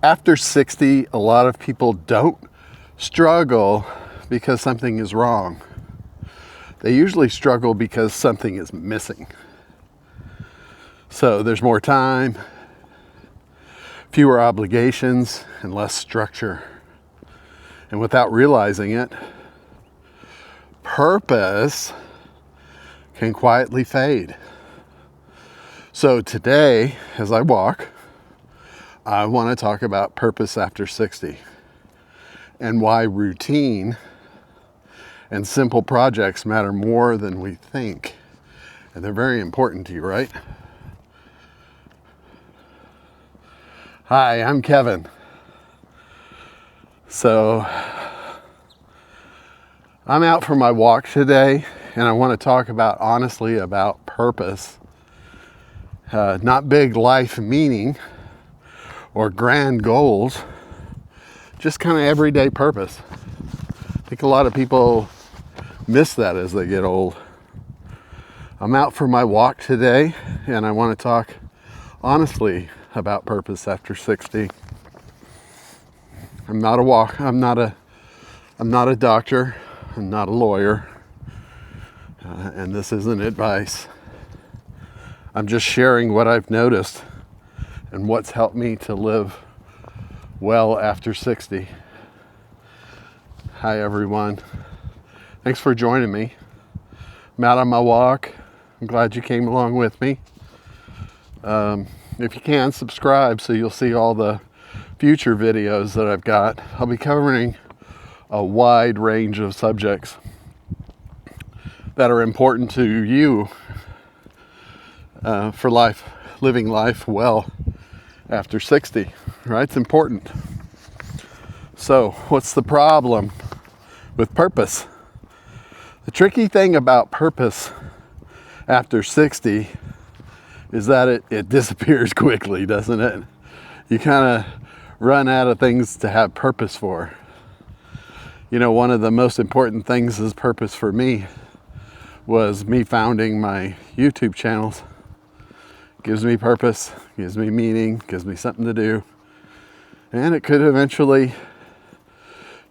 After 60, a lot of people don't struggle because something is wrong. They usually struggle because something is missing. So there's more time, fewer obligations, and less structure. And without realizing it, purpose can quietly fade. So today, as I walk, I want to talk about purpose after 60 and why routine and simple projects matter more than we think. And they're very important to you, right? Hi, I'm Kevin. So I'm out for my walk today, and I want to talk honestly about purpose. Not big life meaning or grand goals, just kind of everyday purpose. I think a lot of people miss that as they get old. I'm out for my walk today, and I want to talk honestly about purpose after 60. I'm not a doctor, I'm not a lawyer, and this isn't advice. I'm just sharing what I've noticed and what's helped me to live well after 60. Hi everyone. Thanks for joining me. I'm out on my walk. I'm glad you came along with me. If you can, subscribe so you'll see all the future videos that I've got. I'll be covering a wide range of subjects that are important to you for life, living life well after 60, right? It's important. So, what's the problem with purpose? The tricky thing about purpose after 60 is that it disappears quickly, doesn't it? You kind of run out of things to have purpose for. You know, one of the most important things as purpose for me was me founding my YouTube channels. Gives me purpose, gives me meaning, gives me something to do. And it could eventually,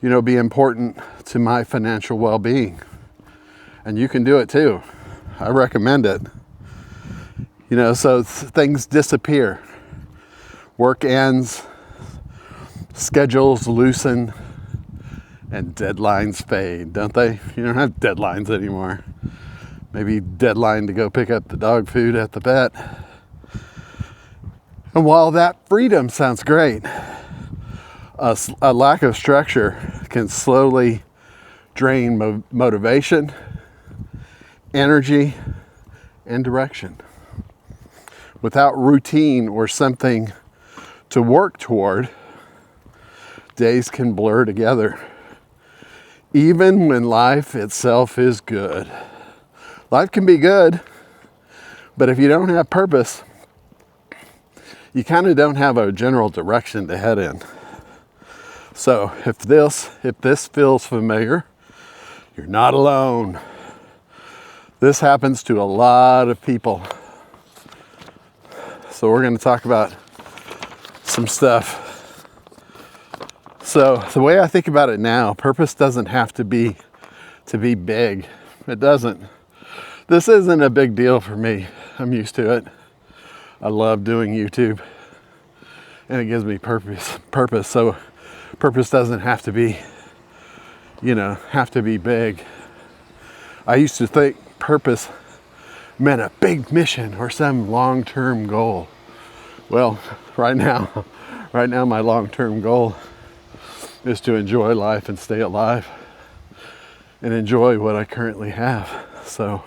be important to my financial well-being. And you can do it too. I recommend it. So things disappear. Work ends, schedules loosen, and deadlines fade, don't they? You don't have deadlines anymore. Maybe deadline to go pick up the dog food at the vet. And while that freedom sounds great, a lack of structure can slowly drain motivation, energy, and direction. Without routine or something to work toward, days can blur together. Even when life itself is good. Life can be good, but if you don't have purpose, you kind of don't have a general direction to head in. So if this feels familiar, you're not alone. This happens to a lot of people. So we're going to talk about some stuff. So the way I think about it now, purpose doesn't have to be big. It doesn't. This isn't a big deal for me. I'm used to it. I love doing YouTube, and it gives me purpose. So purpose doesn't have to be big. I used to think purpose meant a big mission or some long-term goal. Well, right now my long-term goal is to enjoy life and stay alive and enjoy what I currently have. So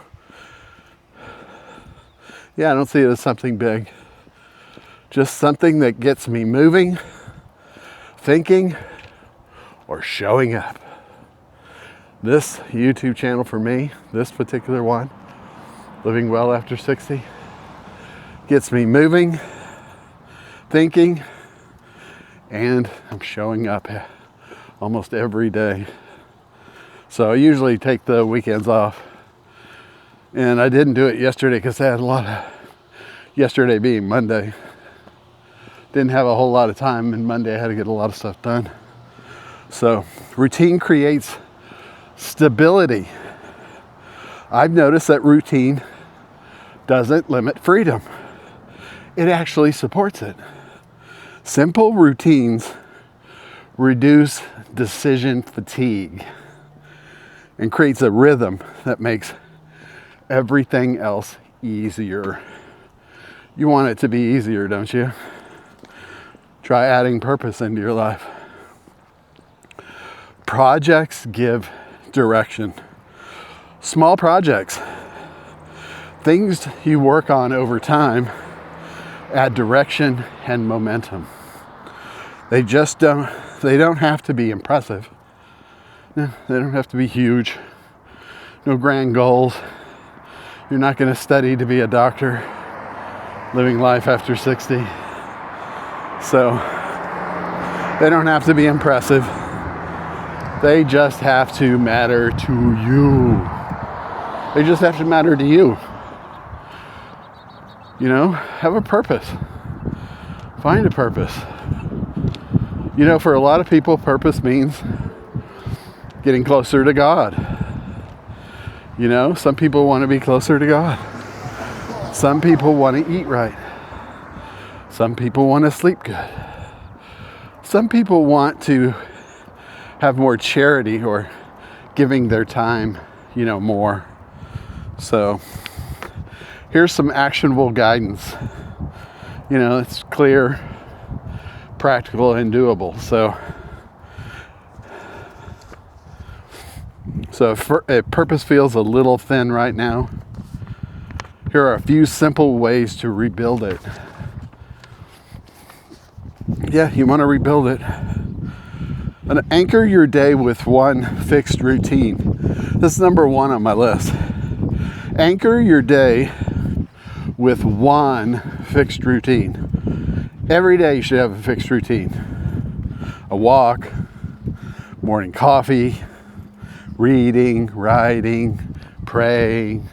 yeah, I don't see it as something big. Just something that gets me moving, thinking, or showing up. This YouTube channel for me, this particular one, Living Well After 60, gets me moving, thinking, and I'm showing up almost every day. So I usually take the weekends off. And I didn't do it yesterday because I had yesterday being Monday. didn't have a whole lot of time, and Monday I had to get a lot of stuff done. So routine creates stability. I've noticed that routine doesn't limit freedom. It actually supports it. Simple routines reduce decision fatigue and creates a rhythm that makes everything else easier. You want it to be easier, don't you? Try adding purpose into your life. Projects give direction. Small projects, things you work on over time, add direction and momentum. They don't have to be impressive. They don't have to be huge. No grand goals. You're not going to study to be a doctor living life after 60. So they don't have to be impressive. They just have to matter to you. They just have to matter to you. You know, have a purpose. Find a purpose. You know, for a lot of people, purpose means getting closer to God. You know, some people want to be closer to God. Some people want to eat right. Some people want to sleep good. Some people want to have more charity or giving their time, you know, more. So here's some actionable guidance. You know, it's clear, practical, and doable. So if purpose feels a little thin right now, here are a few simple ways to rebuild it. Yeah, you want to rebuild it. And anchor your day with one fixed routine. This is number one on my list. Anchor your day with one fixed routine. Every day you should have a fixed routine. A walk, morning coffee, reading, writing, praying,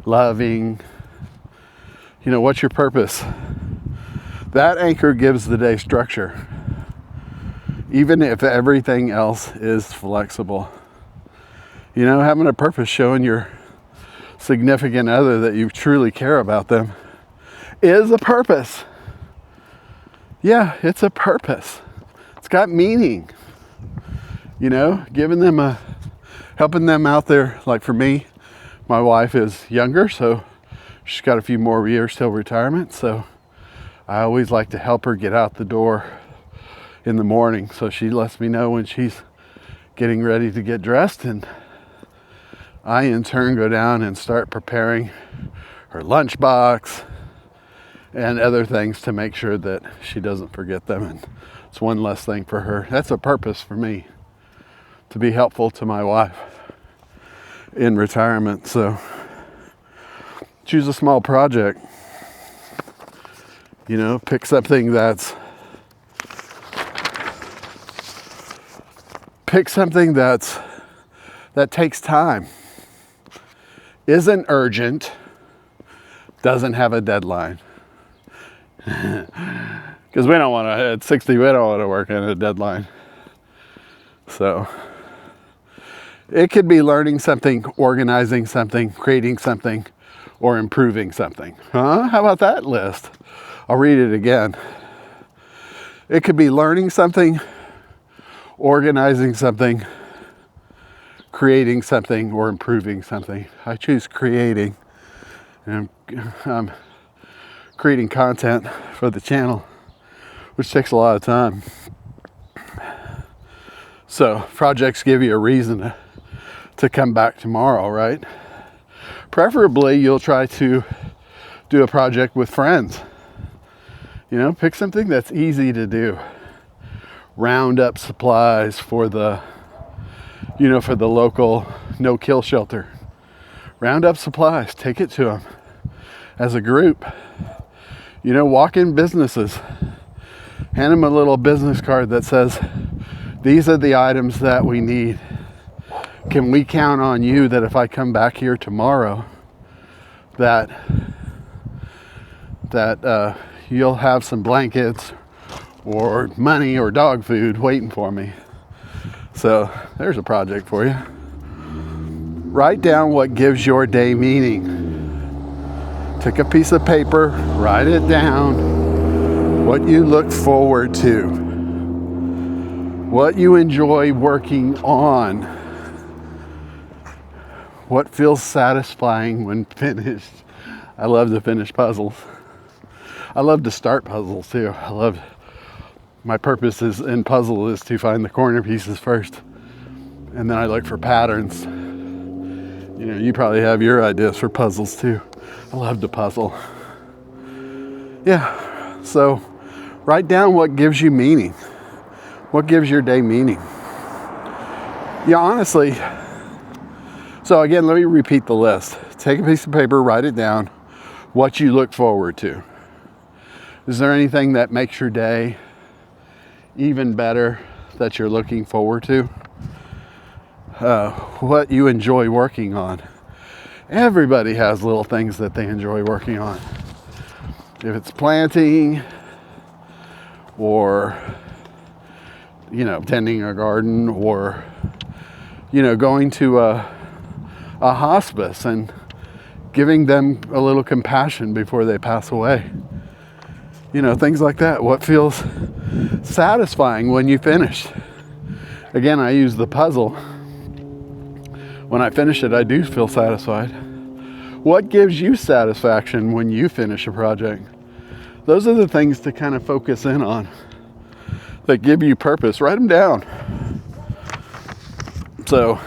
loving. You know, what's your purpose? That anchor gives the day structure, even if everything else is flexible. You know, having a purpose, showing your significant other that you truly care about them, is a purpose. Yeah, it's a purpose. It's got meaning. You know, helping them out there. Like for me, my wife is younger, so she's got a few more years till retirement. So I always like to help her get out the door in the morning. So she lets me know when she's getting ready to get dressed, and I in turn go down and start preparing her lunchbox and other things to make sure that she doesn't forget them. And it's one less thing for her. That's a purpose for me, to be helpful to my wife in retirement. So choose a small project. You know, pick something that takes time, isn't urgent, doesn't have a deadline. Because we don't want to, at 60, we don't want to work in a deadline. So it could be learning something, organizing something, creating something, or improving something. How about that list? I'll read it again. It could be learning something, organizing something, creating something, or improving something. I choose creating. And I'm creating content for the channel, which takes a lot of time. So projects give you a reason to come back tomorrow, right? Preferably, you'll try to do a project with friends. You know, pick something that's easy to do. Round up supplies for the local no-kill shelter. Round up supplies, take it to them as a group. You know, walk in businesses. Hand them a little business card that says, these are the items that we need. Can we count on you that if I come back here tomorrow, that you'll have some blankets or money or dog food waiting for me. So there's a project for you. Write down what gives your day meaning. Take a piece of paper, write it down. What you look forward to. What you enjoy working on. What feels satisfying when finished. I love to finish puzzles. I love to start puzzles too. My purpose in puzzle is to find the corner pieces first. And then I look for patterns. You know, you probably have your ideas for puzzles too. I love to puzzle. Yeah, so write down what gives you meaning. What gives your day meaning? Yeah, honestly. So again, let me repeat the list. Take a piece of paper, write it down. What you look forward to. Is there anything that makes your day even better that you're looking forward to? What you enjoy working on. Everybody has little things that they enjoy working on. If it's planting or, tending a garden or, going to a hospice and giving them a little compassion before they pass away. Things like that. What feels satisfying when you finish? Again, I use the puzzle. When I finish it, I do feel satisfied. What gives you satisfaction when you finish a project? Those are the things to kind of focus in on that give you purpose. Write them down. So,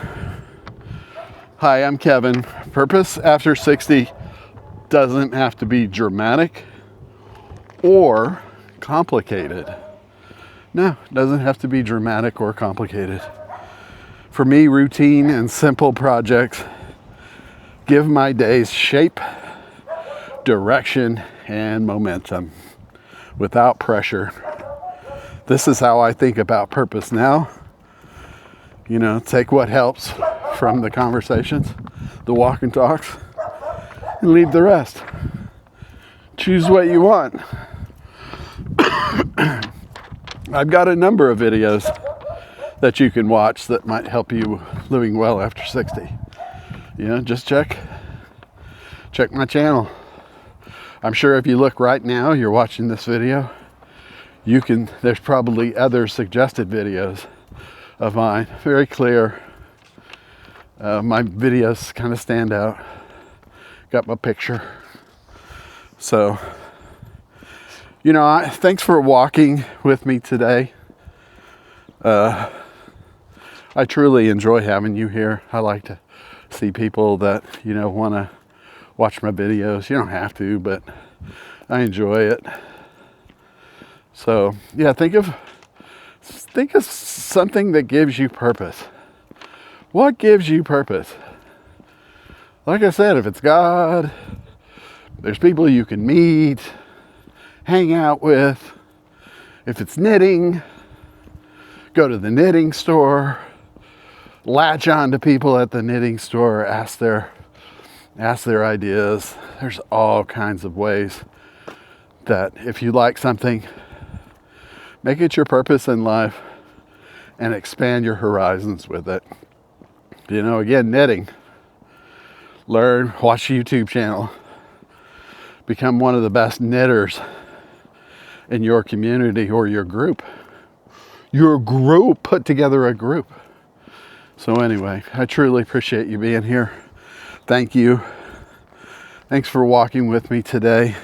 hi, I'm Kevin. Purpose after 60 doesn't have to be dramatic or complicated. No, it doesn't have to be dramatic or complicated. For me, routine and simple projects give my days shape, direction, and momentum without pressure. This is how I think about purpose now. Take what helps from the conversations, the walk and talks, and leave the rest. Choose what you want. I've got a number of videos that you can watch that might help you living well after 60. Just check my channel. I'm sure if you look right now, you're watching this video, there's probably other suggested videos of mine. Very clear. My videos kind of stand out. Got my picture. So, thanks for walking with me today. I truly enjoy having you here. I like to see people that, want to watch my videos. You don't have to, but I enjoy it. So, yeah, think of something that gives you purpose. What gives you purpose? Like I said, if it's God, there's people you can meet, hang out with. If it's knitting, go to the knitting store, latch on to people at the knitting store, ask their ideas. There's all kinds of ways that if you like something, make it your purpose in life and expand your horizons with it. Again, knitting. Learn, watch the YouTube channel. Become one of the best knitters in your community or your group. Put together a group. So anyway, I truly appreciate you being here. Thank you. Thanks for walking with me today.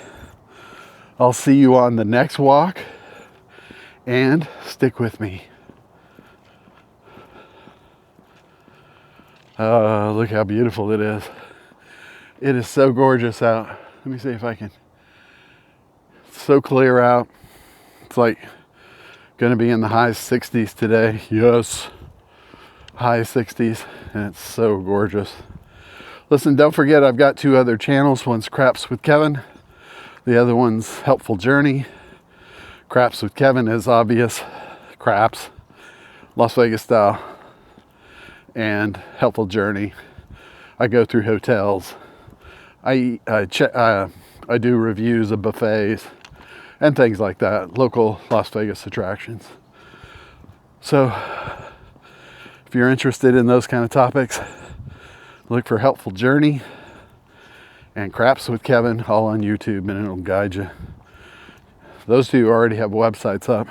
I'll see you on the next walk, and stick with me. Look how beautiful it is. It is so gorgeous out. Let me see if I can. It's so clear out. It's like going to be in the high 60s today. Yes, high 60s, and it's so gorgeous. Listen, don't forget I've got 2 other channels. One's Craps with Kevin. The other one's Helpful Journey. Craps with Kevin is obvious. Craps, Las Vegas style. And Helpful Journey. I go through hotels. I do reviews of buffets. and things like that, local Las Vegas attractions. So if you're interested in those kind of topics, look for Helpful Journey and Craps with Kevin, all on YouTube, and it'll guide you. Those two already have websites up,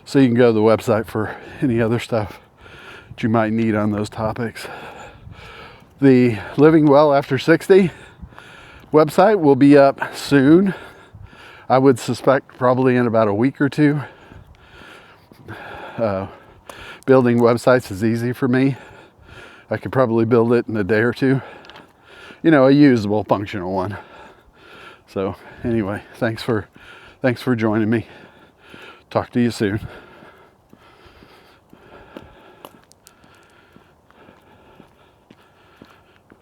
so you can go to the website for any other stuff that you might need on those topics. The Living Well After 60 website will be up soon. I would suspect probably in about a week or two. Building websites is easy for me. I could probably build it in a day or two. You know, a usable, functional one. So anyway, thanks for joining me. Talk to you soon.